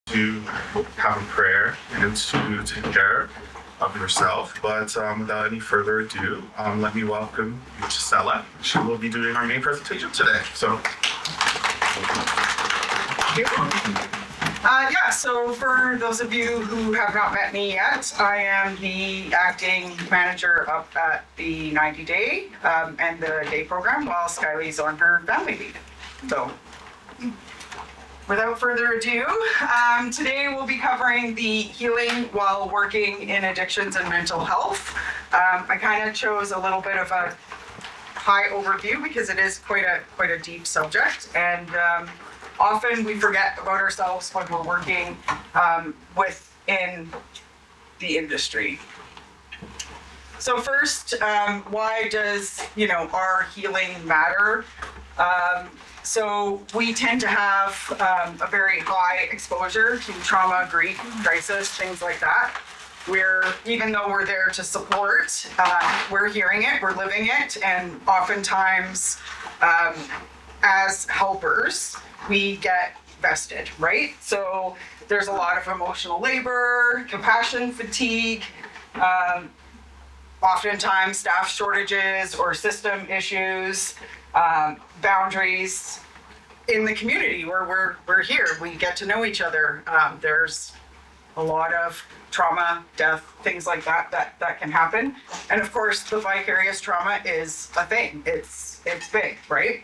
to have a prayer and to take care of yourself. But without any further ado, let me welcome Stella. She will be doing our main presentation today. So. So for those of you who have not met me yet, I am the acting manager up at the 90-day and the day program while Skyly's on her family leave. So without further ado, today we'll be covering the healing while working in addictions and mental health. I kind of chose a little bit of a high overview because it is quite a deep subject, and often we forget about ourselves when we're working within the industry. So first, why does our healing matter? So we tend to have a very high exposure to trauma, grief, crisis, things like that. Even though we're there to support, we're hearing it, we're living it, and oftentimes as helpers, we get vested, right? So there's a lot of emotional labor, compassion fatigue, oftentimes staff shortages or system issues, boundaries in the community where we're here. We get to know each other. There's a lot of trauma, death, things like that can happen. And of course, the vicarious trauma is a thing. It's big, right?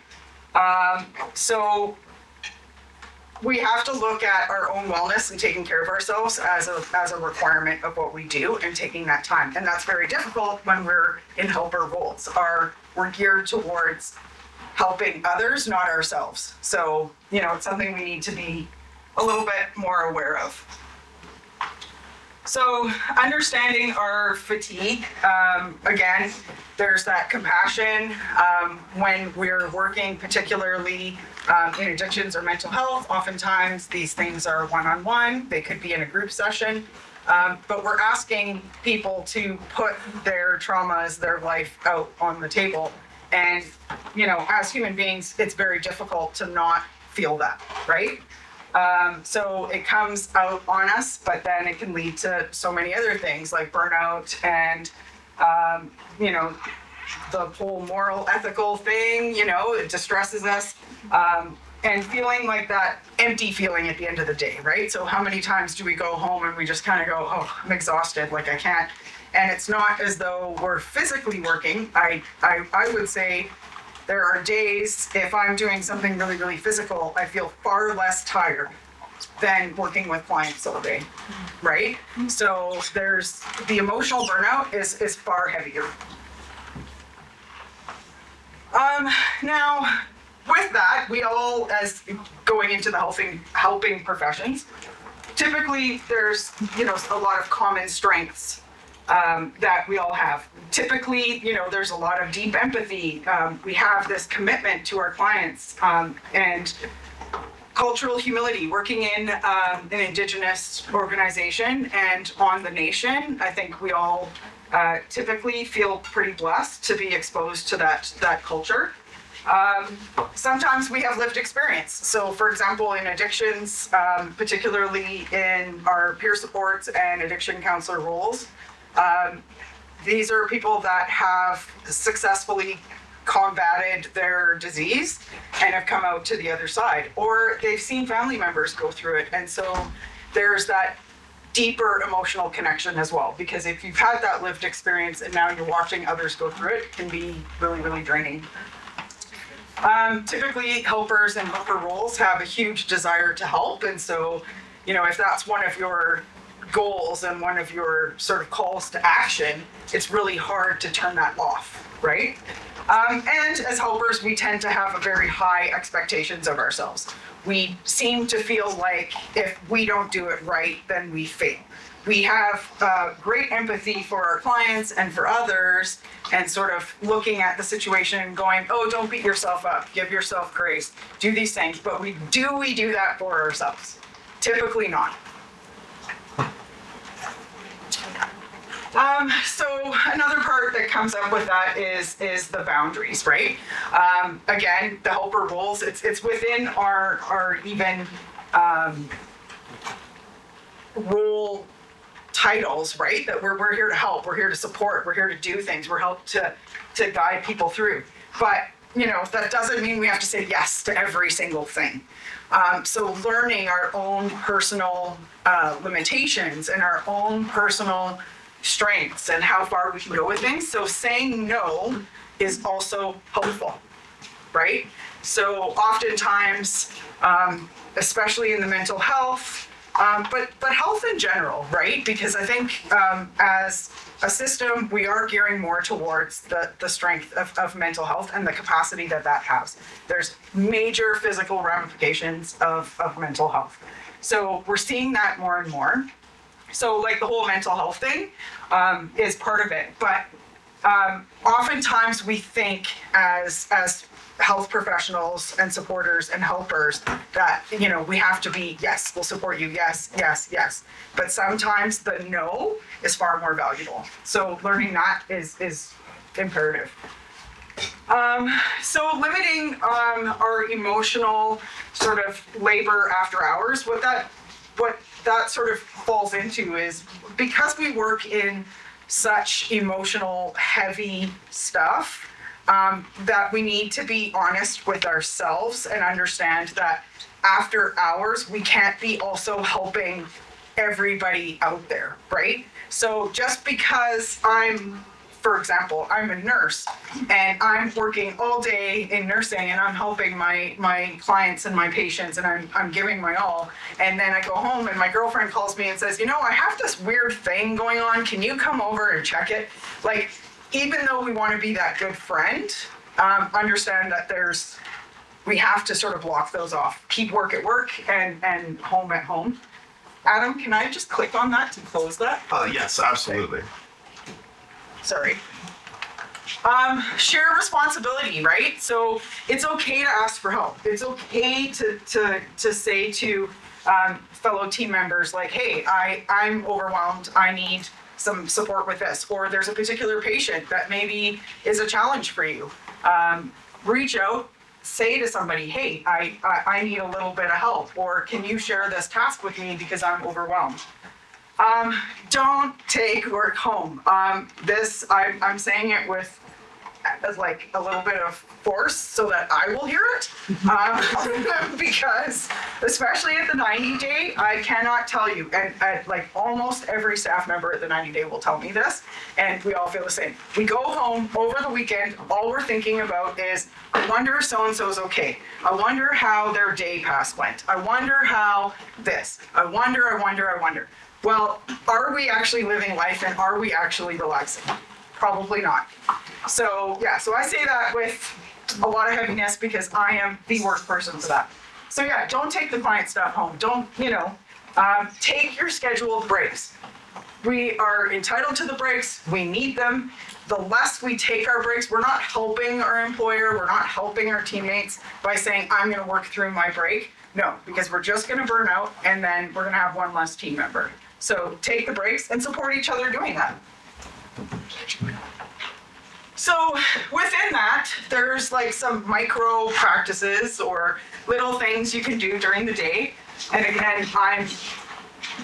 So we have to look at our own wellness and taking care of ourselves as a requirement of what we do and taking that time. And that's very difficult when we're in helper roles. We're geared towards helping others, not ourselves. So, it's something we need to be a little bit more aware of. So understanding our fatigue, again, there's that compassion when we're working particularly in addictions or mental health. Oftentimes these things are one-on-one, they could be in a group session, but we're asking people to put their traumas, their life out on the table. And, as human beings, it's very difficult to not feel that, right? So it comes out on us, but then it can lead to so many other things like burnout and, the whole moral, ethical thing, it distresses us, and feeling like that empty feeling at the end of the day, right? So how many times do we go home and we just kind of go, oh, I'm exhausted, like I can't. And it's not as though we're physically working. I would say there are days, if I'm doing something really, really physical, I feel far less tired than working with clients all day, right? So there's the emotional burnout is far heavier. Now, with that, we all, as going into the helping professions, typically there's a lot of common strengths that we all have. Typically, there's a lot of deep empathy. We have this commitment to our clients and cultural humility. Working in an Indigenous organization and on the nation, I think we all typically feel pretty blessed to be exposed to that culture. Sometimes we have lived experience. So for example, in addictions, particularly in our peer supports and addiction counselor roles, these are people that have successfully combated their disease and have come out to the other side, or they've seen family members go through it. And so there's that deeper emotional connection as well, because if you've had that lived experience and now you're watching others go through it can be really, really draining. Typically helpers and helper roles have a huge desire to help. And so, if that's one of your goals and one of your sort of calls to action, it's really hard to turn that off, right? And as helpers, we tend to have a very high expectations of ourselves. We seem to feel like if we don't do it right, then we fail. We have great empathy for our clients and for others, and sort of looking at the situation and going, oh, don't beat yourself up, give yourself grace, do these things. But we do that for ourselves? Typically not. So another part that comes up with that is the boundaries, right? Again, the helper roles, it's within our even role titles, right? That we're here to help, we're here to support, we're here to do things, we're help to guide people through. But that doesn't mean we have to say yes to every single thing. So learning our own personal limitations and our own personal strengths and how far we can go with things. So saying no is also helpful, right? So oftentimes, especially in the mental health, but health in general, right? Because I think as a system, we are gearing more towards the strength of mental health and the capacity that has. There's major physical ramifications of mental health. So we're seeing that more and more. So like the whole mental health thing is part of it. But oftentimes we think as health professionals and supporters and helpers that, we have to be, yes, we'll support you, yes, yes, yes. But sometimes the no is far more valuable. So learning that is imperative. So limiting our emotional sort of labor after hours, what that sort of falls into is because we work in such emotional heavy stuff, that we need to be honest with ourselves and understand that after hours, we can't be also helping everybody out there, right? So just because for example, I'm a nurse and I'm working all day in nursing and I'm helping my clients and my patients and I'm giving my all. And then I go home and my girlfriend calls me and says, I have this weird thing going on. Can you come over and check it? Like, even though we want to be that good friend, understand that we have to sort of block those off. Keep work at work and home at home. Adam, can I just click on that to close that? Yes, absolutely. Sorry. Share responsibility, right? So it's okay to ask for help. It's okay to say to fellow team members like, hey, I'm overwhelmed. I need some support with this. Or there's a particular patient that maybe is a challenge for you. Reach out, say to somebody, hey, I need a little bit of help. Or can you share this task with me because I'm overwhelmed? Don't take work home. I'm saying it with like a little bit of force so that I will hear it. Because especially at the 90-day, I cannot tell you, and like almost every staff member at the 90-day will tell me this, and we all feel the same. We go home over the weekend, all we're thinking about is, I wonder if so-and-so's okay. I wonder how their day past went. I wonder how this. I wonder. Well, are we actually living life and are we actually relaxing? Probably not. So I say that with a lot of heaviness because I am the worst person for that. So don't take the client stuff home. Don't, take your scheduled breaks. We are entitled to the breaks. We need them. The less we take our breaks, we're not helping our employer. We're not helping our teammates by saying, I'm going to work through my break. No, because we're just going to burn out and then we're going to have one less team member. So take the breaks and support each other doing that. So within that, there's like some micro practices or little things you can do during the day. And again, I'm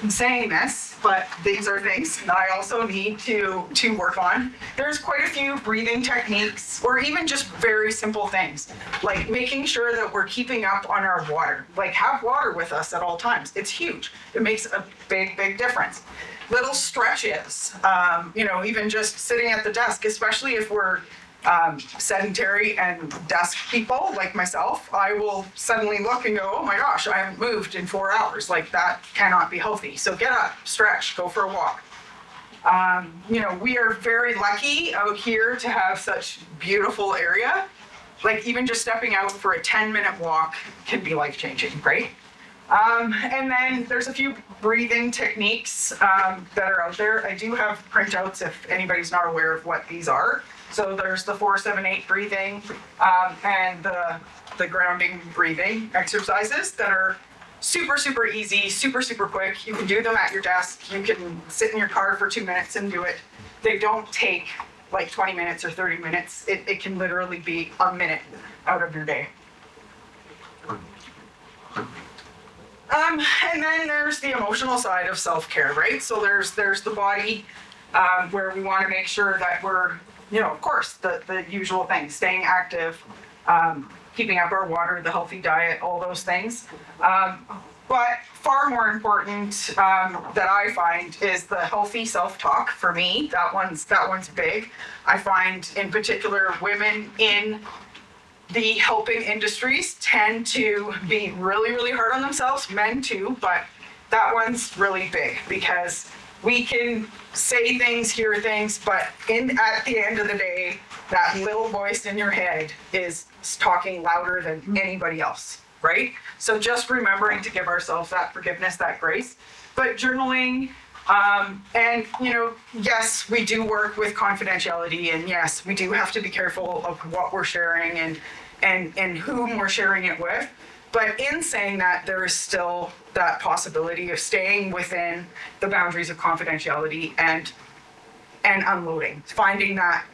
saying this, but these are things that I also need to work on. There's quite a few breathing techniques or even just very simple things, like making sure that we're keeping up on our water. Like have water with us at all times. It's huge. It makes a big, big difference. Little stretches, even just sitting at the desk, especially if we're sedentary and desk people like myself, I will suddenly look and go, oh my gosh, I haven't moved in 4 hours. Like that cannot be healthy. So get up, stretch, go for a walk. We are very lucky out here to have such beautiful area. Like even just stepping out for a 10-minute walk can be life-changing, right? And then there's a few breathing techniques that are out there. I do have printouts if anybody's not aware of what these are. So there's the 4-7-8 breathing and the grounding breathing exercises that are super, super easy, super, super quick. You can do them at your desk. You can sit in your car for 2 minutes and do it. They don't take like 20 minutes or 30 minutes. It can literally be a minute out of your day. And then there's the emotional side of self-care, right? So there's the body, where we want to make sure that we're, of course, the usual things, staying active, keeping up our water, the healthy diet, all those things. But far more important, that I find, is the healthy self-talk. For me, that one's big. I find in particular women in the helping industries tend to be really, really hard on themselves, men too, but that one's really big because we can say things, hear things, but at the end of the day, that little voice in your head is talking louder than anybody else, right? So just remembering to give ourselves that forgiveness, that grace, but journaling, and yes, we do work with confidentiality, and yes, we do have to be careful of what we're sharing and whom we're sharing it with. But in saying that, there is still that possibility of staying within the boundaries of confidentiality and unloading, finding that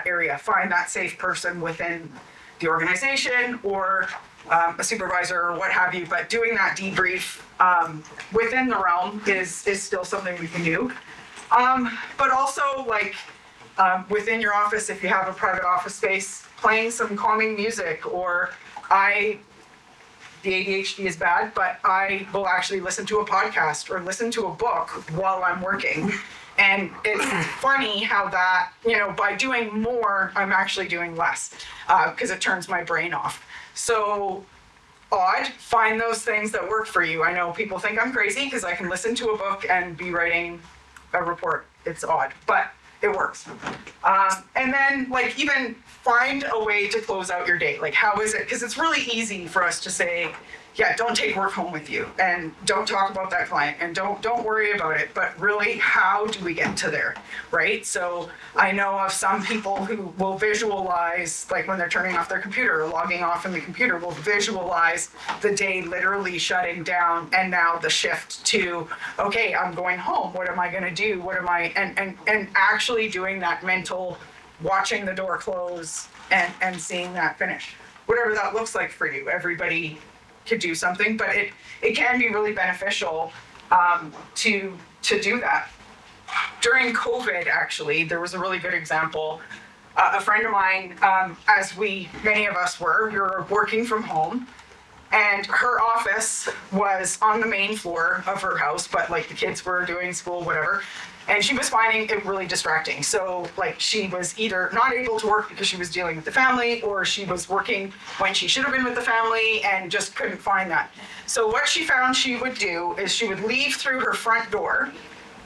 area, find that safe person within the organization or a supervisor or what have you. But doing that debrief within the realm is still something we can do. But also, like, within your office, if you have a private office space, playing some calming music, or the ADHD is bad, but I will actually listen to a podcast or listen to a book while I'm working. And it's funny how that, by doing more, I'm actually doing less, because it turns my brain off. So odd, find those things that work for you. I know people think I'm crazy because I can listen to a book and be writing a report. It's odd, but it works. And then, like, even find a way to close out your day. Like, how is it? Because it's really easy for us to say, yeah, don't take work home with you, and don't talk about that client, and don't worry about it. But really, how do we get to there, right? So I know of some people who will visualize, like when they're turning off their computer or logging off in the computer, will visualize the day literally shutting down, and now the shift to, okay, I'm going home. What am I going to do? What am I, and actually doing that mental, watching the door close and seeing that finish. Whatever that looks like for you, everybody could do something, but it can be really beneficial to do that. During COVID, actually, there was a really good example. A friend of mine, as many of us were, we were working from home, and her office was on the main floor of her house, but like the kids were doing school, whatever. And she was finding it really distracting. So, like, she was either not able to work because she was dealing with the family, or she was working when she should have been with the family and just couldn't find that. So what she found she would do is she would leave through her front door,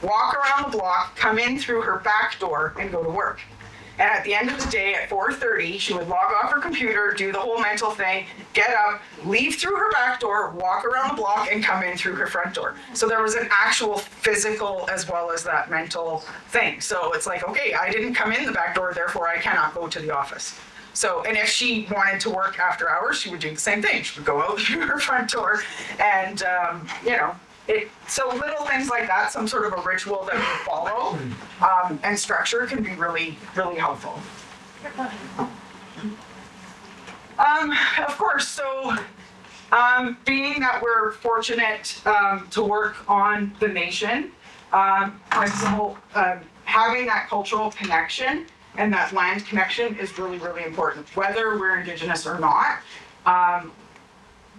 walk around the block, come in through her back door, and go to work. And at the end of the day, at 4:30, she would log off her computer, do the whole mental thing, get up, leave through her back door, walk around the block, and come in through her front door. So there was an actual physical as well as that mental thing. So it's like, okay, I didn't come in the back door, therefore I cannot go to the office. So, and if she wanted to work after hours, she would do the same thing. She would go out through her front door and, so little things like that, some sort of a ritual that we follow, and structure can be really, really helpful. Of course, so being that we're fortunate to work on the nation, having that cultural connection and that land connection is really, really important, whether we're Indigenous or not.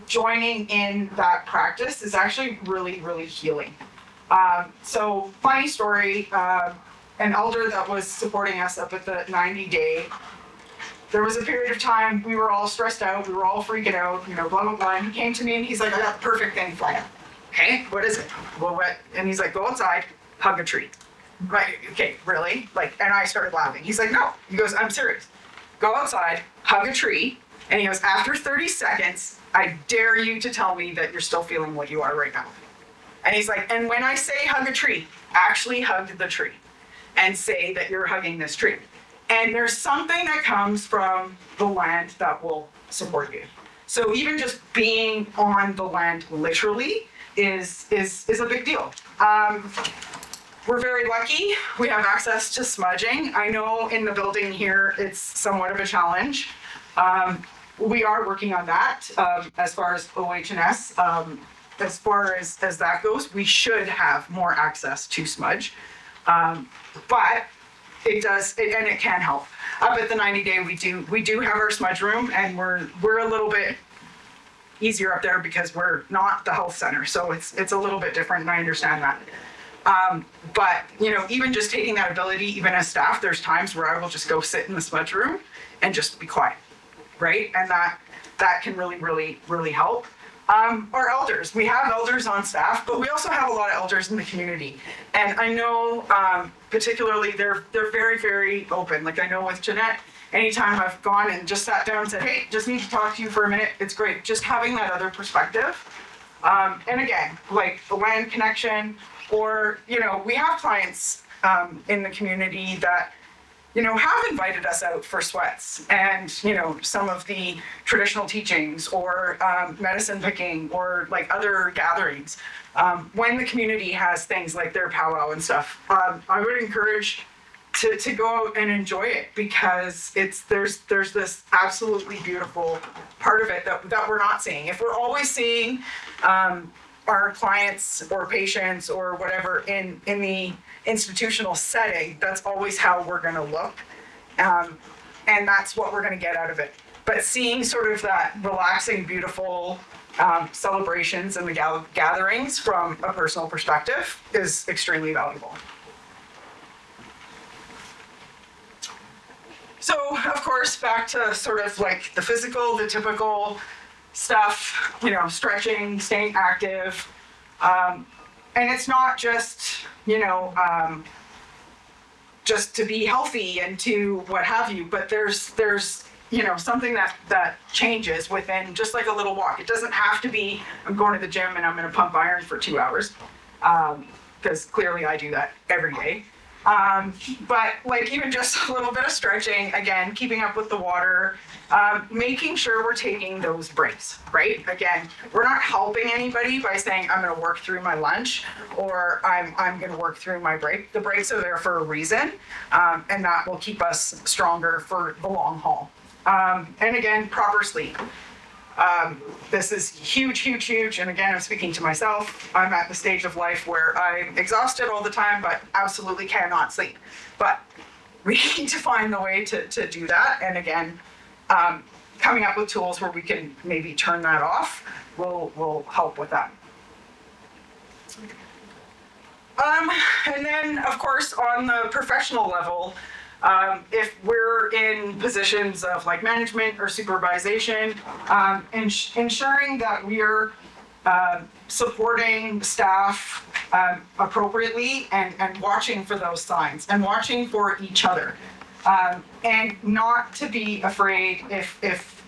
Joining in that practice is actually really, really healing. So funny story, an elder that was supporting us up at the 90-day, there was a period of time we were all stressed out, we were all freaking out, blah, blah, blah. And he came to me and he's like, I got the perfect thing for you. Okay, what is it? Well, what? And he's like, go outside, hug a tree. Right, okay, really? Like, and I started laughing. He's like, no. He goes, I'm serious. Go outside, hug a tree. And he goes, after 30 seconds, I dare you to tell me that you're still feeling what you are right now. And he's like, and when I say hug a tree, actually hug the tree and say that you're hugging this tree. And there's something that comes from the land that will support you. So even just being on the land literally is a big deal. We're very lucky. We have access to smudging. I know in the building here, it's somewhat of a challenge. we are working on that as far as OH&S. As far as that goes, we should have more access to smudge. But it does, and it can help. Up at the 90-day, we do have our smudge room, and we're a little bit easier up there because we're not the health center, so it's a little bit different, and I understand that. But even just taking that ability, even as staff, there's times where I will just go sit in the smudge room and just be quiet, right? And that can really help. Our elders, we have elders on staff, but we also have a lot of elders in the community. And I know, particularly, they're very, very open. Like I know with Jeanette, anytime I've gone and just sat down and said, hey, just need to talk to you for a minute, it's great. Just having that other perspective. And again, like the land connection, or, we have clients in the community that, have invited us out for sweats and, some of the traditional teachings or medicine picking or like other gatherings. When the community has things like their powwow and stuff, I would encourage to go out and enjoy it, because there's this absolutely beautiful part of it that we're not seeing. If we're always seeing our clients or patients or whatever in the institutional setting, that's always how we're going to look, and that's what we're going to get out of it. But seeing sort of that relaxing, beautiful celebrations and the gatherings from a personal perspective is extremely valuable. So, of course, back to sort of like the physical, the typical stuff, stretching, staying active. And it's not just, just to be healthy and to what have you, but there's something that changes within just like a little walk. It doesn't have to be, I'm going to the gym and I'm going to pump iron for 2 hours, because clearly I do that every day. But like even just a little bit of stretching, again, keeping up with the water, making sure we're taking those breaks, right? Again, we're not helping anybody by saying I'm going to work through my lunch or I'm going to work through my break. The breaks are there for a reason, and that will keep us stronger for the long haul. And again, proper sleep. This is huge. And again, I'm speaking to myself. I'm at the stage of life where I'm exhausted all the time, but absolutely cannot sleep. But we need to find the way to do that. And again, coming up with tools where we can maybe turn that off will help with that. And then, of course, on the professional level, if we're in positions of like management or supervision, ensuring that we're supporting staff appropriately and watching for those signs and watching for each other, and not to be afraid if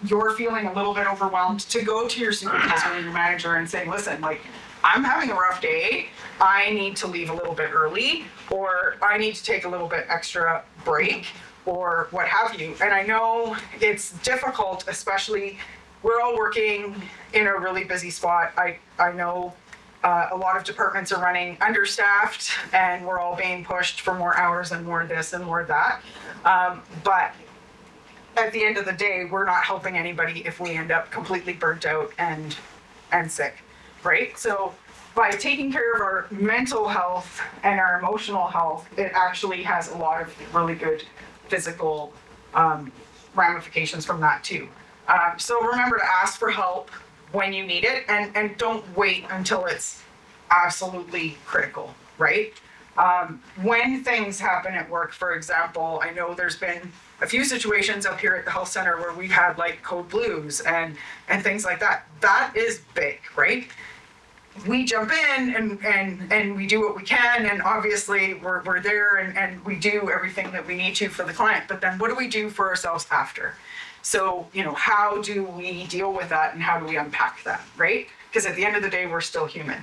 you're feeling a little bit overwhelmed to go to your supervisor or your manager and say, listen, like, I'm having a rough day, I need to leave a little bit early, or I need to take a little bit extra break, or what have you. And I know it's difficult, especially we're all working in a really busy spot. I know a lot of departments are running understaffed and we're all being pushed for more hours and more this and more that. But at the end of the day, we're not helping anybody if we end up completely burnt out and sick. Right? So by taking care of our mental health and our emotional health, it actually has a lot of really good physical ramifications from that too. So remember to ask for help when you need it, and don't wait until it's absolutely critical, right? When things happen at work, for example, I know there's been a few situations up here at the health center where we've had like code blues and things like that. That is big, right? We jump in and we do what we can, and obviously we're there and we do everything that we need to for the client, but then what do we do for ourselves after? So, how do we deal with that and how do we unpack that, right? Because at the end of the day, we're still human.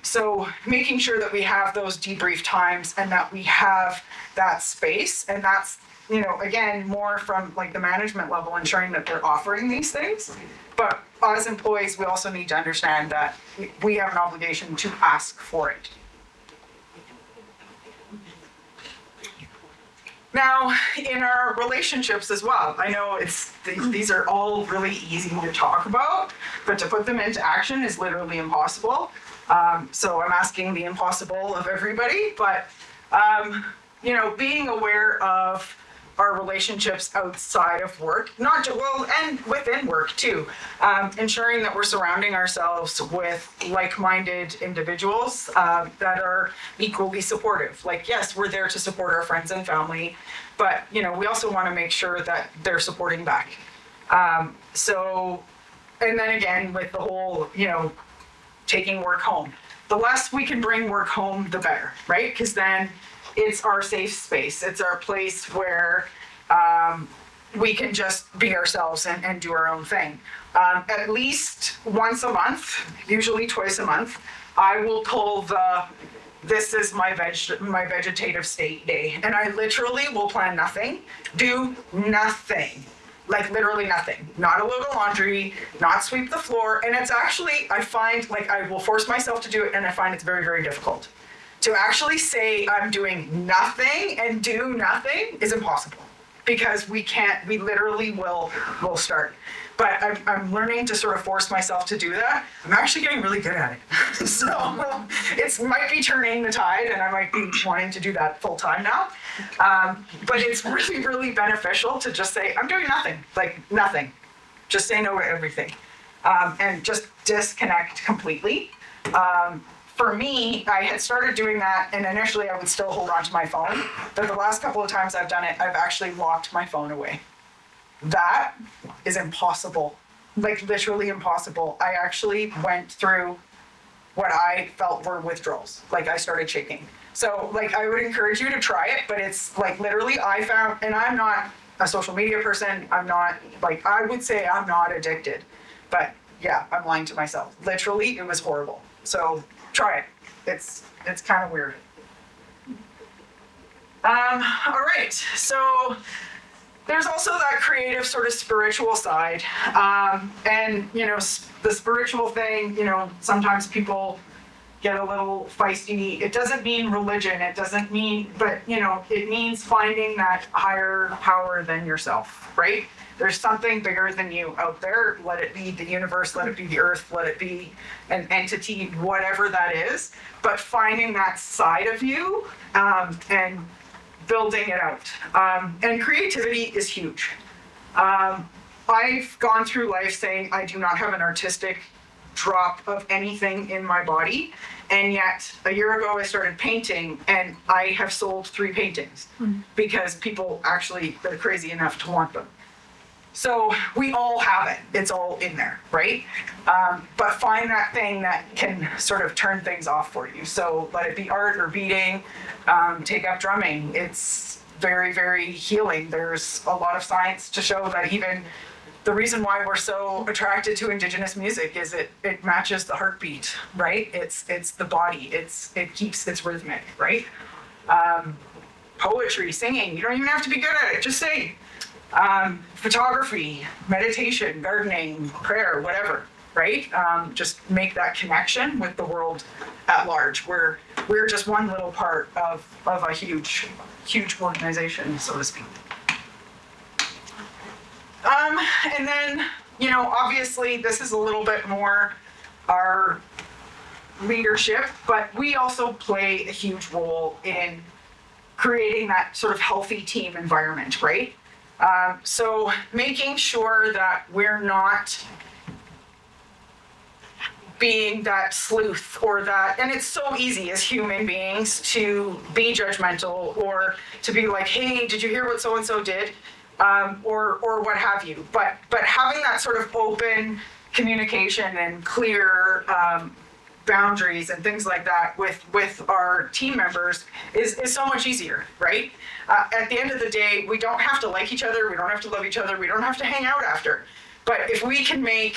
So making sure that we have those debrief times and that we have that space, and that's, again, more from like the management level, ensuring that they're offering these things. But as employees, we also need to understand that we have an obligation to ask for it. Now, in our relationships as well, I know these are all really easy to talk about, but to put them into action is literally impossible. So I'm asking the impossible of everybody, but being aware of our relationships outside of work, and within work too, ensuring that we're surrounding ourselves with like-minded individuals that are equally supportive. Like, yes, we're there to support our friends and family, but we also want to make sure that they're supporting back. And then again, with the whole, taking work home. The less we can bring work home, the better, right? Because then it's our safe space. It's our place where we can just be ourselves and do our own thing. At least once a month, usually twice a month, I will pull this is my vegetative state day. And I literally will plan nothing, do nothing. Like literally nothing. Not a load of laundry, not sweep the floor. And it's actually, I find, like, I will force myself to do it, and I find it's very, very difficult. To actually say I'm doing nothing and do nothing is impossible, because we literally will start. But I'm learning to sort of force myself to do that. I'm actually getting really good at it. So it might be turning the tide, and I might be wanting to do that full time now. But it's really, really beneficial to just say, I'm doing nothing, like nothing. Just say no to everything. And just disconnect completely. For me, I had started doing that, and initially I would still hold on to my phone. But the last couple of times I've done it, I've actually locked my phone away. That is impossible, like literally impossible. I actually went through what I felt were withdrawals. Like, I started shaking. So like, I would encourage you to try it, but it's like literally I found, and I'm not a social media person. I'm not, like, I would say I'm not addicted, but yeah, I'm lying to myself. Literally, it was horrible. So try it. It's kind of weird. All right, so there's also that creative sort of spiritual side. And, the spiritual thing, sometimes people get a little feisty. It doesn't mean religion. It doesn't mean, but, it means finding that higher power than yourself, right? There's something bigger than you out there. Let it be the universe, let it be the earth, let it be an entity, whatever that is. But finding that side of you and building it out. And creativity is huge. I've gone through life saying I do not have an artistic drop of anything in my body. And yet, a year ago, I started painting, and I have sold 3 paintings because people actually are crazy enough to want them. So we all have it. It's all in there, right? But find that thing that can sort of turn things off for you. So let it be art or beading, take up drumming. It's very, very healing. There's a lot of science to show that even the reason why we're so attracted to Indigenous music is it matches the heartbeat, right? It's the body. It keeps its rhythmic, right? Poetry, singing. You don't even have to be good at it. Just sing. Photography, meditation, gardening, prayer, whatever, right? Just make that connection with the world at large. We're just one little part of a huge organization, so to speak. And then, obviously this is a little bit more our leadership, but we also play a huge role in creating that sort of healthy team environment, right? So making sure that we're not being that sleuth or that, and it's so easy as human beings to be judgmental or to be like, hey, did you hear what so-and-so did? Or what have you. But having that sort of open communication and clear boundaries and things like that with our team members is so much easier, right? At the end of the day, we don't have to like each other, we don't have to love each other, we don't have to hang out after. But if we can make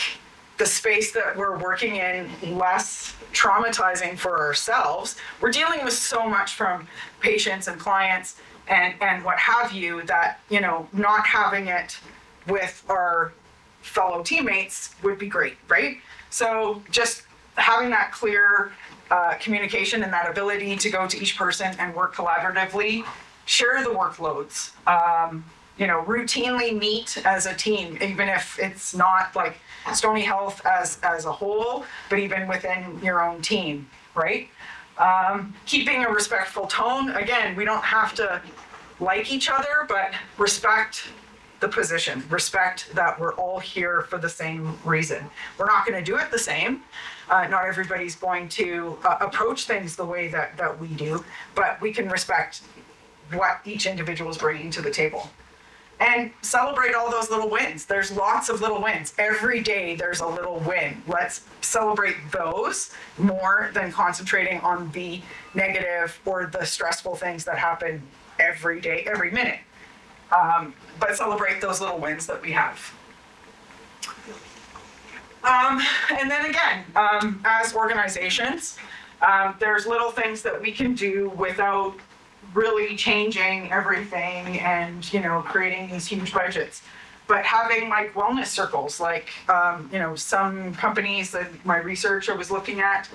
the space that we're working in less traumatizing for ourselves, we're dealing with so much from patients and clients and what have you that, not having it with our fellow teammates would be great, right? So just having that clear communication and that ability to go to each person and work collaboratively share the workloads, routinely meet as a team, even if it's not like Stony Health as a whole, but even within your own team, right? Keeping a respectful tone. Again, we don't have to like each other, but respect the position, respect that we're all here for the same reason. We're not going to do it the same. Not everybody's going to approach things the way that we do, but we can respect what each individual is bringing to the table. And celebrate all those little wins. There's lots of little wins. Every day there's a little win. Let's celebrate those more than concentrating on the negative or the stressful things that happen every day, every minute. But celebrate those little wins that we have. And then again, as organizations, there's little things that we can do without really changing everything and, creating these huge budgets. But having like wellness circles, like, some companies that my research I was looking at,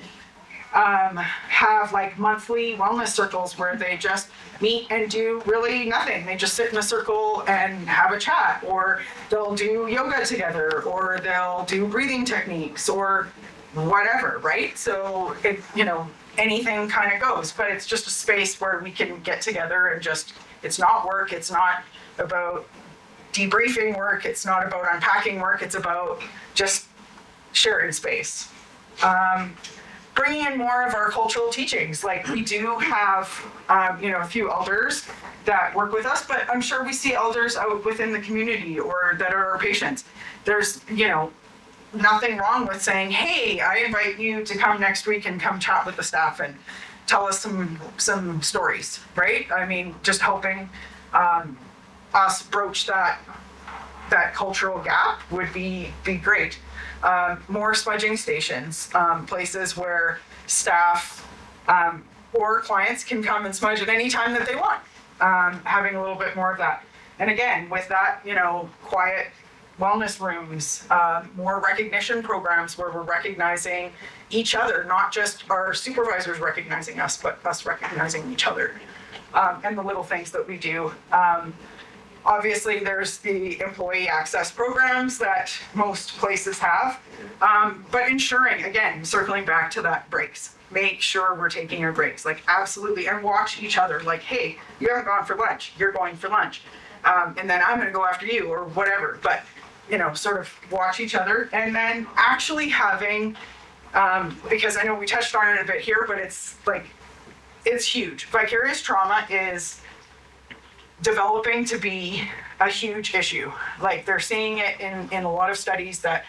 have like monthly wellness circles where they just meet and do really nothing. They just sit in a circle and have a chat, or they'll do yoga together, or they'll do breathing techniques or whatever, right? So it, anything kind of goes, but it's just a space where we can get together and just, it's not work, it's not about debriefing work, it's not about unpacking work, it's about just sharing space. Bringing in more of our cultural teachings. Like we do have, a few elders that work with us, but I'm sure we see elders out within the community or that are our patients. There's, nothing wrong with saying, hey, I invite you to come next week and come chat with the staff and tell us some stories, right? I mean, just helping us broach that cultural gap would be great. More smudging stations, places where staff or clients can come and smudge at any time that they want. Having a little bit more of that. And again, with that, quiet wellness rooms, more recognition programs where we're recognizing each other, not just our supervisors recognizing us, but us recognizing each other, and the little things that we do. Obviously, there's the employee access programs that most places have, but ensuring, again, circling back to that breaks, make sure we're taking our breaks, like absolutely, and watch each other, like, hey, you haven't gone for lunch, you're going for lunch, and then I'm gonna go after you, or whatever, but sort of watch each other, and then actually having, because I know we touched on it a bit here, but it's huge. Vicarious trauma is developing to be a huge issue. Like they're seeing it in a lot of studies that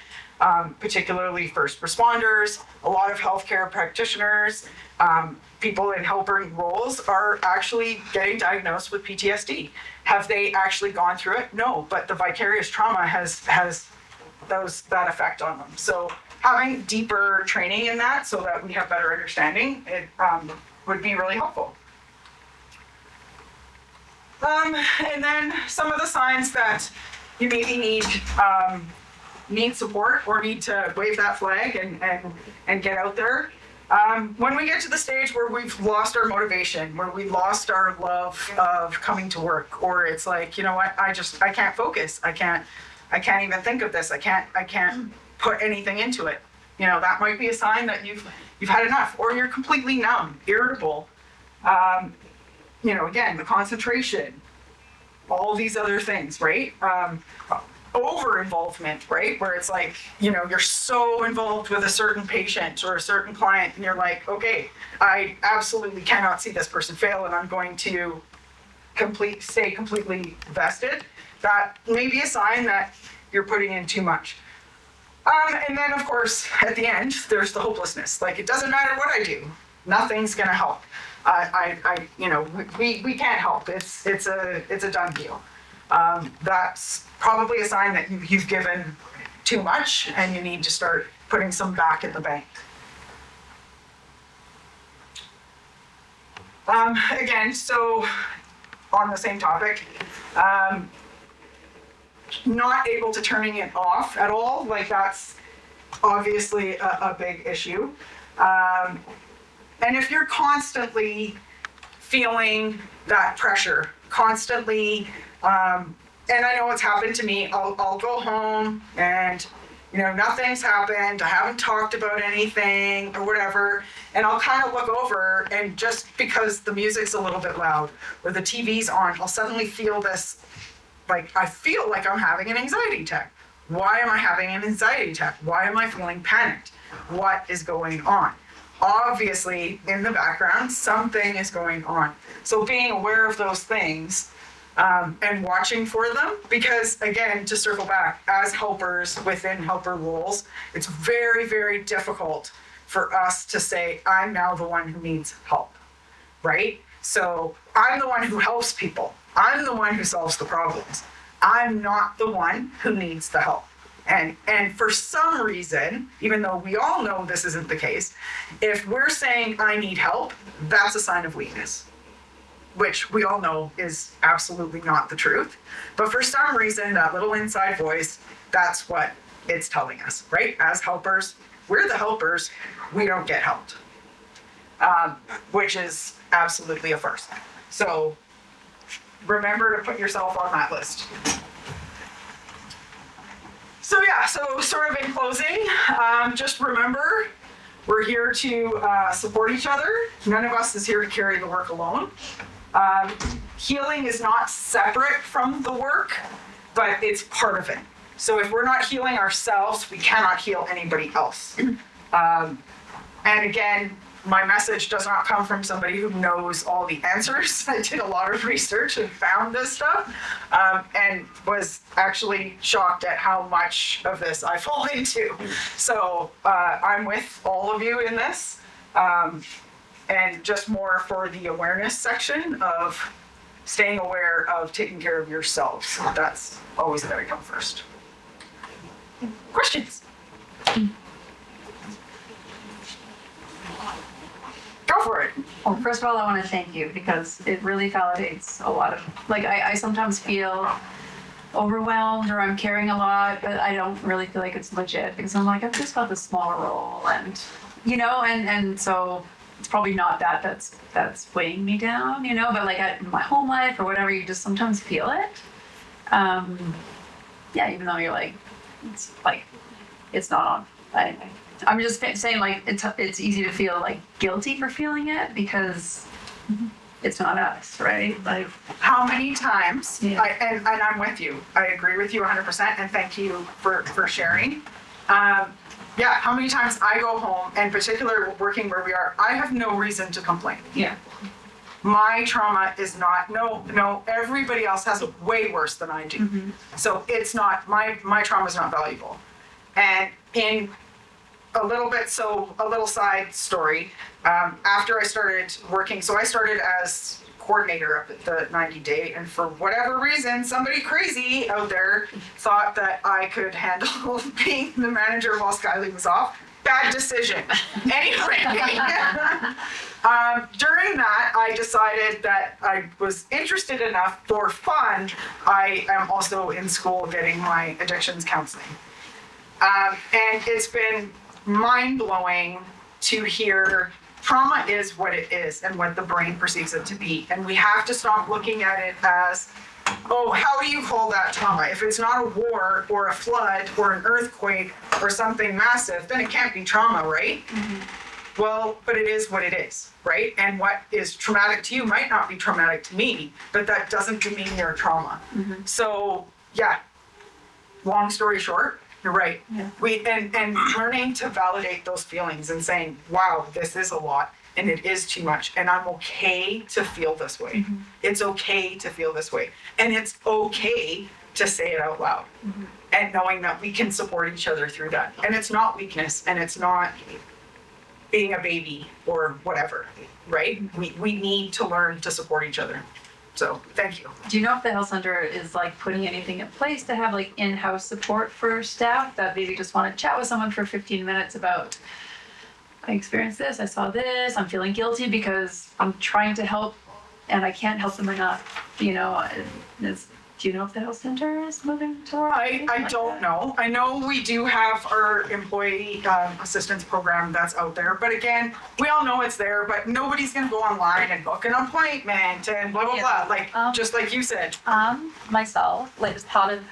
particularly first responders, a lot of healthcare practitioners, people in helping roles are actually getting diagnosed with PTSD. Have they actually gone through it? No, but the vicarious trauma has that effect on them. So having deeper training in that so that we have better understanding, it would be really helpful. And then some of the signs that you maybe need support or need to wave that flag and get out there. When we get to the stage where we've lost our motivation, where we lost our love of coming to work, or it's like, you know what, I can't focus. I can't even think of this. I can't put anything into it. That might be a sign that you've had enough, or you're completely numb, irritable. Again, the concentration, all these other things, right? Over involvement, right? Where it's like, you're so involved with a certain patient or a certain client, and you're like, okay, I absolutely cannot see this person fail, and I'm going to stay completely vested. That may be a sign that you're putting in too much. And then, of course, at the end, there's the hopelessness. Like, it doesn't matter what I do, nothing's gonna help. We can't help. It's a done deal. That's probably a sign that you've given too much and you need to start putting some back in the bank. Again, so on the same topic, not able to turning it off at all, like that's obviously a big issue. And if you're constantly feeling that pressure constantly, and I know it's happened to me. I'll go home and, nothing's happened. I haven't talked about anything or whatever. And I'll kind of look over, and just because the music's a little bit loud or the TV's on, I'll suddenly feel this, like, I feel like I'm having an anxiety attack. Why am I having an anxiety attack? Why am I feeling panicked? What is going on? Obviously, in the background, something is going on. So being aware of those things, and watching for them, because again, to circle back, as helpers within helper roles, it's very, very difficult for us to say, I'm now the one who needs help, right? So I'm the one who helps people. I'm the one who solves the problems. I'm not the one who needs the help. And for some reason, even though we all know this isn't the case, if we're saying I need help, that's a sign of weakness, which we all know is absolutely not the truth. But for some reason, that little inside voice, that's what it's telling us, right? As helpers, we're the helpers, we don't get helped, which is absolutely a first. So remember to put yourself on that list. So sort of in closing, just remember, we're here to support each other. None of us is here to carry the work alone. Healing is not separate from the work, but it's part of it. So if we're not healing ourselves, we cannot heal anybody else. And again, my message does not come from somebody who knows all the answers. I did a lot of research and found this stuff, and was actually shocked at how much of this I fall into. So I'm with all of you in this, and just more for the awareness section of staying aware of taking care of yourselves. That's always got to come first. Questions? Go for it. Well, first of all, I want to thank you because it really validates a lot of, I sometimes feel overwhelmed or I'm carrying a lot, but I don't really feel like it's legit because I'm like, I've just got this smaller role and, and so it's probably not that's weighing me down, but like in my home life or whatever, you just sometimes feel it. Even though you're like, it's not on. I'm just saying, like, it's easy to feel like guilty for feeling it because it's not us, right? Like, how many times? Yeah. And I'm with you. I agree with you 100%, and thank you for sharing. How many times I go home, and particularly working where we are, I have no reason to complain. yeah. My trauma is not, no, everybody else has it way worse than I do. Mm-hmm. So it's not, my trauma is not valuable. And in a little side story, after I started working, so I started as coordinator up at the 90 Day, and for whatever reason, somebody crazy out there thought that I could handle being the manager while Skylee was off. Bad decision. Anyway, during that, I decided that I was interested enough for fun. I am also in school getting my addictions counseling. And it's been mind-blowing to hear trauma is what it is and what the brain perceives it to be. And we have to stop looking at it as, oh, how do you call that trauma? If it's not a war or a flood or an earthquake or something massive, then it can't be trauma, right? Mm-hmm. Well, but it is what it is, right? And what is traumatic to you might not be traumatic to me, but that doesn't demean your trauma. Mm-hmm. So, long story short, you're right. Yeah. And learning to validate those feelings and saying, wow, this is a lot and it is too much, and I'm okay to feel this way. Mm-hmm. It's okay to feel this way. And it's okay to say it out loud. Mm-hmm. And knowing that we can support each other through that. And it's not weakness, and it's not being a baby or whatever, right? We need to learn to support each other. So thank you. Do you know if the health center is like putting anything in place to have like in-house support for staff that maybe just want to chat with someone for 15 minutes about, I experienced this, I saw this, I'm feeling guilty because I'm trying to help and I can't help them enough, Do you know if the health center is moving toward? I don't know. I know we do have our employee assistance program that's out there, but again, we all know it's there, but nobody's gonna go online and book an appointment and blah, blah, Yeah. blah, like, just like you said. Myself, like as part of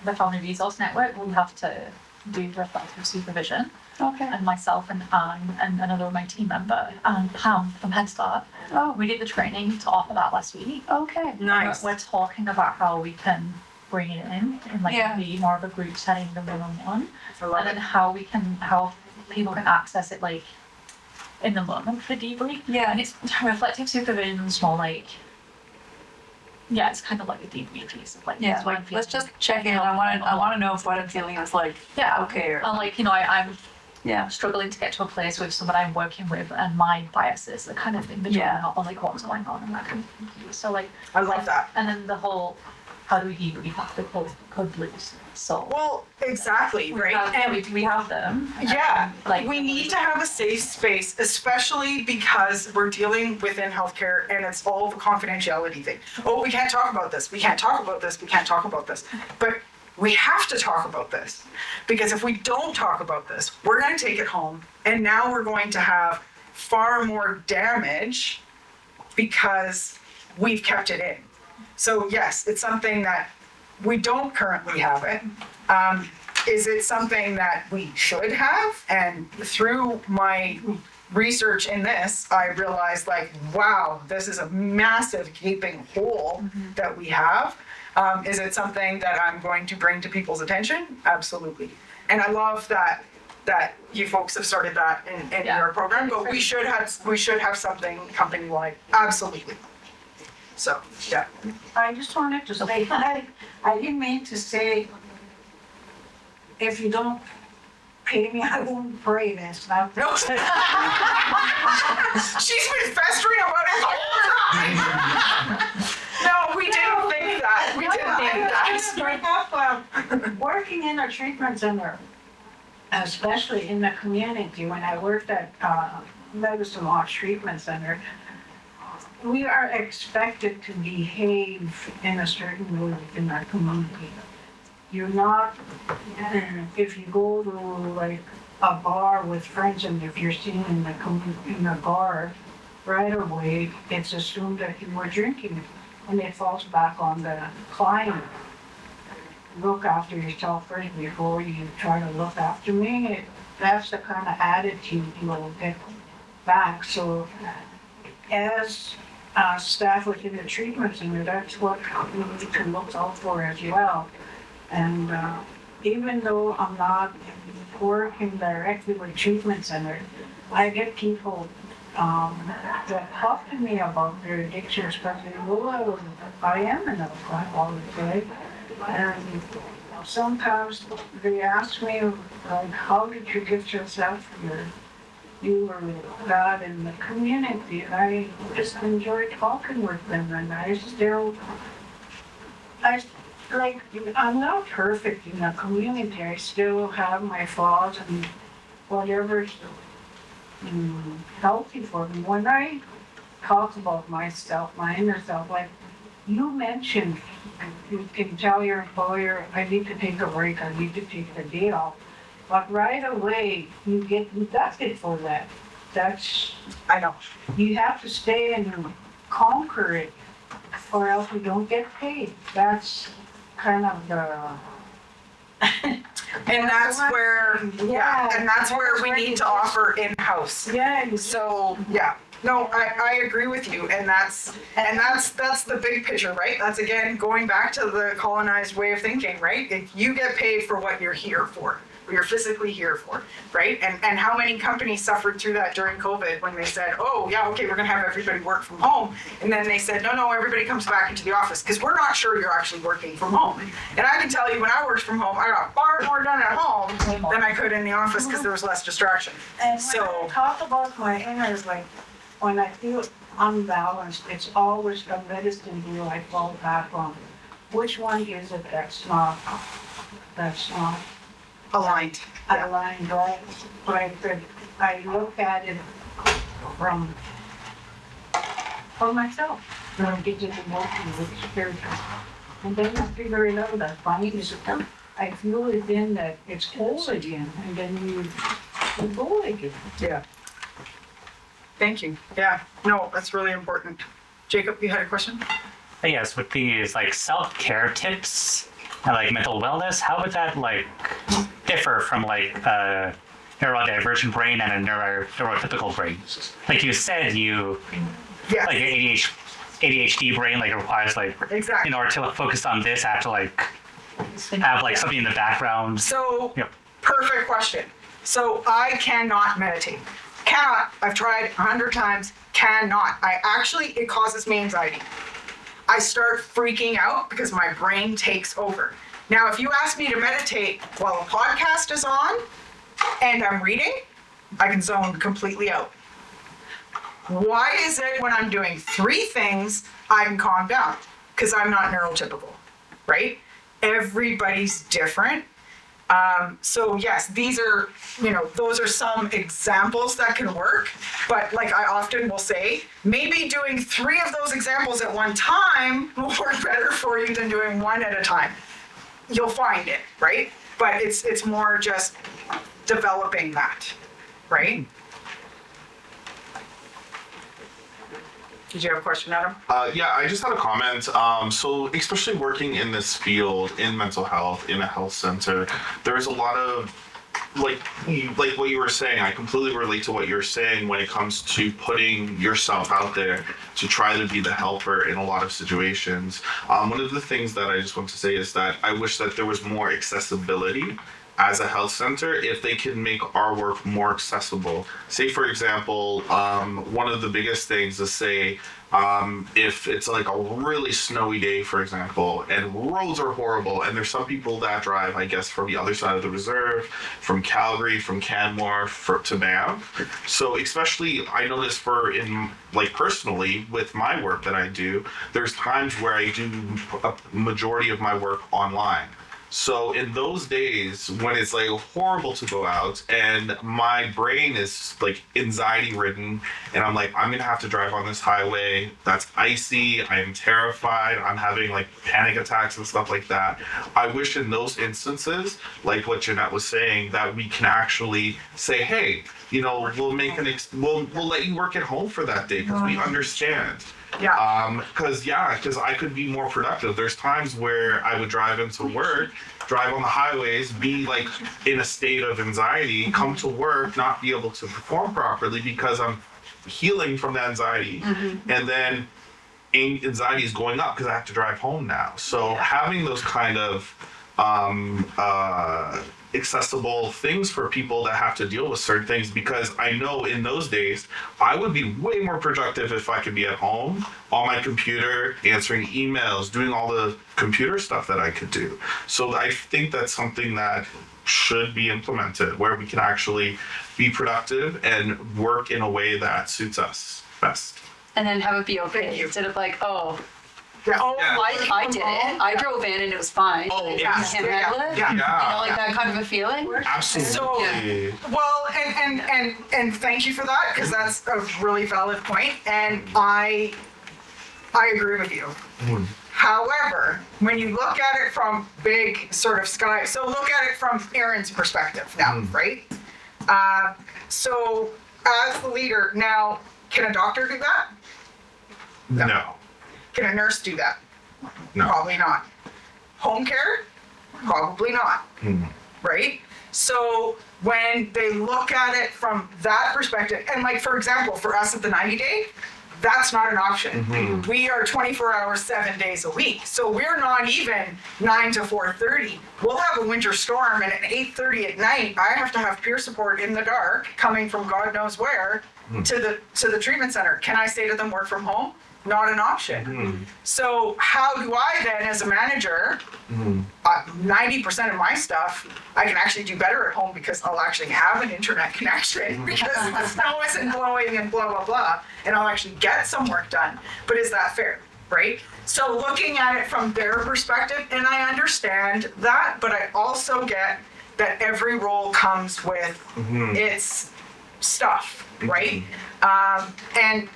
the Family Resource Network, we have to do reflective supervision. Okay. And myself and another of my team member, Pam from Head Start, we did the training to offer that last week. Okay. Nice. We're talking about how we can bring it in like Yeah. be more of a group setting than one-on-one. I love And then it. how people can access it like in the moment for debrief. Yeah. And it's reflective supervision is more like, yeah, it's kind of like a debrief piece of like, Yeah, this is what like, I'm let's feeling. just check in. I want to know if what I'm feeling is like, Yeah. okay, or, And like, I'm yeah. struggling to get to a place with someone I'm working with and my biases are kind of in between Yeah. or like what's going on and that kind of thing. So like, I love that. and then the whole, how do we debrief after code blues? So Well, exactly, we right? have, And we have them. yeah, Like we need to have a safe space, especially because we're dealing within healthcare and it's all the confidentiality thing. Oh, we can't talk about this. We can't talk about this. We can't talk about this. But we have to talk about this because if we don't talk about this, we're going to take it home and now we're going to have far more damage because we've kept it in. So yes, it's something that we don't currently have it. Is it something that we should have? And through my research in this, I realized like, wow, this is a massive gaping hole that we have. Is it something that I'm going to bring to people's attention? Absolutely. And I love that you folks have started that in Yeah. your program, but we should have something company-wide. Absolutely. So, yeah. I just wanted to say, I didn't mean to say, if you don't pay me, I won't pray. That's not. No. She's been festering about it the whole time. No, we didn't think that. We didn't think that. Bring up, working in a treatment center, especially in the community, when I worked at Medicine Lodge Treatment Center, we are expected to behave in a certain way in our community. You're not, if you go to like a bar with friends and if you're seen in the bar, right away, it's assumed that you were drinking and it falls back on the client. Look after yourself first before you try to look after me. That's the kind of attitude you'll get back. So as staff within the treatment center, that's what we need to look out for as well. And even though I'm not working directly with treatment center, I get people that talk to me about their addictions because they know I am an alcoholic, right? And sometimes they ask me, like, how did you get yourself here? You were God in the community. I just enjoy talking with them, and I'm not perfect in the community. I still have my flaws and whatever's healthy for me. When I talk about myself, my inner self, like you mentioned, you can tell your employer, I need to take a break, I need to take the day off. But right away, you get deducted for that. That's, I know. you have to stay and conquer it, or else you don't get paid. That's kind of the. And that's where, and that's where we need to offer in-house. Yeah, So, yeah, no, I agree with you, and that's the big picture, right? That's again, going back to the colonized way of thinking, right? If you get paid for what you're here for, what you're physically here for, right? And how many companies suffered through that during COVID when they said, oh, yeah, okay, we're gonna have everybody work from home. And then they said, no, everybody comes back into the office, because we're not sure you're actually working from home. And I can tell you, when I worked from home, I got far more done at home than I could in the office, because there was less distraction. and when So- I talk about my inners, like when I feel unbalanced, it's always a medicine wheel I fall back on. Which one is it that's not Aligned. Yeah. aligned, right? But I look at it from for myself. When I get to the emotion with spiritual. And then I figure it out, that fine is, I feel it then that it's cold again, and then you go again. Yeah. Thank you. Yeah, no, that's really important. Jacob, you had a question? Yes, with these like self-care tips and like mental wellness, how would that like differ from like a neurodivergent brain and a neurotypical brain? Like you said, you Yes. like your ADHD brain like requires like Exactly. in order to focus on this, I have to like have like something in the background. So, Yep. perfect question. So I cannot meditate. Cannot. I've tried 100 times. Cannot. It causes me anxiety. I start freaking out because my brain takes over. Now, if you ask me to meditate while a podcast is on and I'm reading, I can zone completely out. Why is it when I'm doing 3 things, I can calm down? Because I'm not neurotypical, right? Everybody's different. So yes, these are, those are some examples that can work. But like I often will say, maybe doing 3 of those examples at one time will work better for you than doing 1 at a time. You'll find it, right? But it's more just developing that, right? Did you have a question, Adam? Yeah, I just had a comment. So especially working in this field in mental health in a health center, there's a lot of like what you were saying. I completely relate to what you're saying when it comes to putting yourself out there to try to be the helper in a lot of situations. One of the things that I just want to say is that I wish that there was more accessibility as a health center if they can make our work more accessible. Say, for example, one of the biggest things is say, if it's like a really snowy day, for example, and roads are horrible, and there's some people that drive, I guess, from the other side of the reserve, from Calgary, from Canmore to Banff. So especially, I notice personally, with my work that I do, there's times where I do a majority of my work online. So in those days when it's like horrible to go out and my brain is like anxiety ridden and I'm like, I'm gonna have to drive on this highway that's icy, I'm terrified, I'm having like panic attacks and stuff like that. I wish in those instances, like what Jeanette was saying, that we can actually say, hey, we'll make we'll let you work at home for that day because we understand. Yeah. Because I could be more productive. There's times where I would drive into work, drive on the highways, be like in a state of anxiety, come to work, not be able to perform properly because I'm healing from the anxiety. Mm-hmm. And then anxiety is going up because I have to drive home now. So having those kind of accessible things for people that have to deal with certain things, because I know in those days I would be way more productive if I could be at home on my computer answering emails, doing all the computer stuff that I could do. So I think that's something that should be implemented where we can actually be productive and work in a way that suits us best. And then have it be okay instead of like, oh, Yeah. Oh, Yeah. I did it. I drove in and it was fine. Oh, Like, yeah. I can't handle it. Yeah. Like that kind of a feeling. Absolutely. Well, and thank you for that, because that's a really valid point, and I agree with you. However, when you look at it from big sort of sky, so look at it from Aaron's perspective now, right? So as the leader, now, can a doctor do that? No. Can a nurse do that? No. Probably not. Home care? Probably not. Right? So when they look at it from that perspective, and like, for example, for us at the 90-day, that's not an option. We are 24 hours, 7 days a week. So we're not even 9 to 4:30. We'll have a winter storm, and at 8:30 at night, I have to have peer support in the dark coming from God knows where to the treatment center. Can I say to them, work from home? Not an option. So how do I then, as a manager, 90% of my stuff, I can actually do better at home because I'll actually have an internet connection because the snow isn't blowing and blah, blah, blah, and I'll actually get some work done. But is that fair, right? So looking at it from their perspective, and I understand that, but I also get that every role comes with its stuff, right? And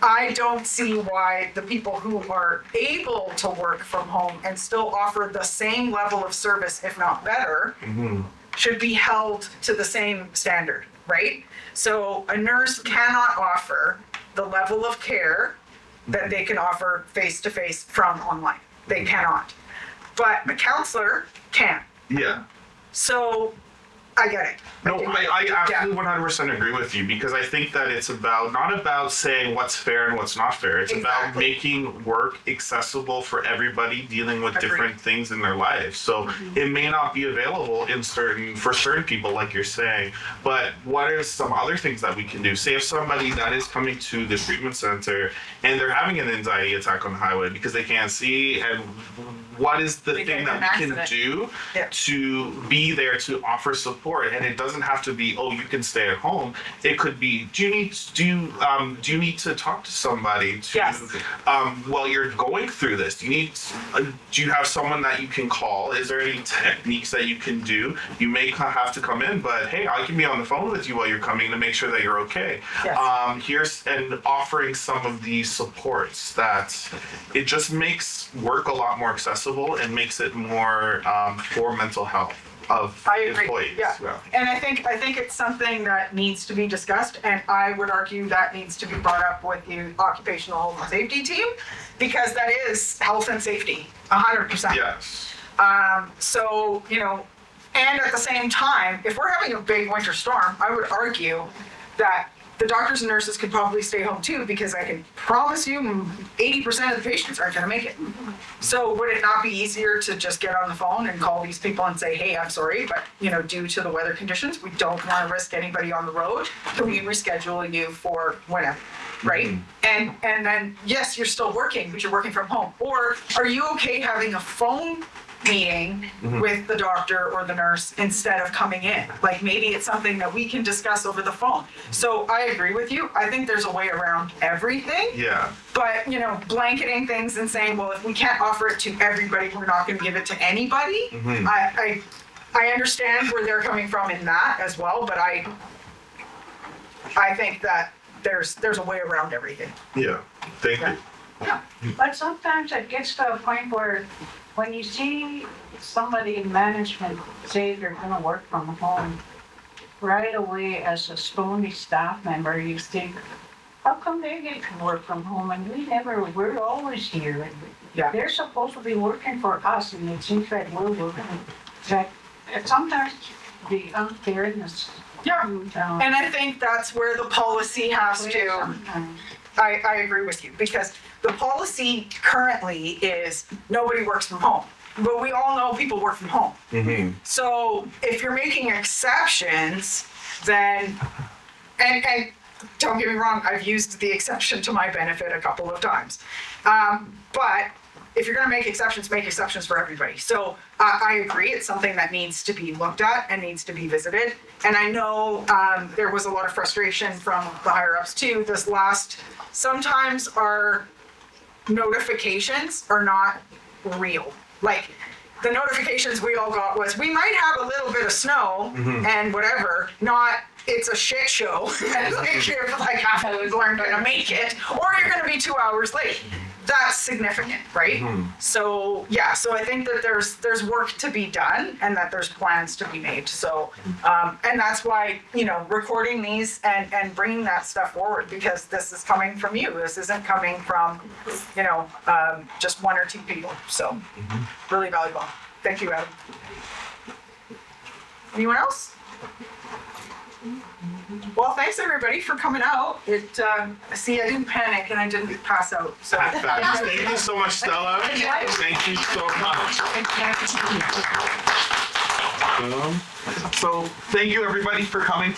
I don't see why the people who are able to work from home and still offer the same level of service, if not better, should be held to the same standard, right? So a nurse cannot offer the level of care that they can offer face to face from online. They cannot. But a counselor can. Yeah. So I get it. No, I absolutely Yeah. 100% agree with you, because I think that it's about not about saying what's fair and what's not fair. It's about Exactly. making work accessible for everybody dealing with Agreed. different things in their lives. So it may not be available for certain people, like you're saying, but what are some other things that we can do? Say if somebody that is coming to the treatment center and they're having an anxiety attack on the highway because they can't see, and what is the They thing get in that an we can accident. do Yeah. to be there to offer support? And it doesn't have to be, oh, you can stay at home. It could be, do you need to talk to somebody to Yes. while you're going through this? Do you have someone that you can call? Is there any techniques that you can do? You may have to come in, but hey, I can be on the phone with you while you're coming to make sure that you're okay. Yes. Here's and offering some of these supports that it just makes work a lot more accessible and makes it more for mental health of I agree. employees. Yeah. And I think it's something that needs to be discussed, and I would argue that needs to be brought up with the occupational health and safety team, because that is health and safety, 100%. Yes. So, and at the same time, if we're having a big winter storm, I would argue that the doctors and nurses could probably stay home too, because I can promise you 80% of the patients aren't going to make it. So would it not be easier to just get on the phone and call these people and say, hey, I'm sorry, but due to the weather conditions, we don't want to risk anybody on the road. Can we reschedule you for whenever? Right? And then, yes, you're still working, but you're working from home. Or are you okay having a phone meeting with the doctor or the nurse instead of coming in? Like, maybe it's something that we can discuss over the phone. So I agree with you. I think there's a way around everything. Yeah. But, blanketing things and saying, well, if we can't offer it to everybody, we're not going to give it to anybody. I understand where they're coming from in that as well, but I think that there's a way around everything. Yeah. Thank you. Yeah. But sometimes it gets to a point where when you see somebody in management say they're gonna work from home, right away as a Stoney staff member, you think, how come they get to work from home and we're always here? And Yeah. they're supposed to be working for us, and it seems like we're working. That sometimes the unfairness. Yeah. comes down. And I think that's where the policy has to. Sometimes. I agree with you, because the policy currently is nobody works from home. But we all know people work from home. So if you're making exceptions, then, and don't get me wrong, I've used the exception to my benefit a couple of times. But if you're gonna make exceptions for everybody. So I agree, it's something that needs to be looked at and needs to be visited. And I know there was a lot of frustration from the higher ups too. Sometimes our notifications are not real. Like, the notifications we all got was, we might have a little bit of snow and whatever, not, it's a shit show. Like, you're like half of the aren't gonna make it, or you're gonna be 2 hours late. That's significant, right? So yeah, so I think that there's work to be done, and that there's plans to be made. So, and that's why, recording these and bringing that stuff forward, because this is coming from you. This isn't coming from, just one or two people. So, really valuable. Thank you, Adam. Anyone else? Well, thanks everybody for coming out. See, I didn't panic and I didn't pass out. So. Fabulous. Thank you so much, Stella. Thank you so much. So thank you everybody for coming.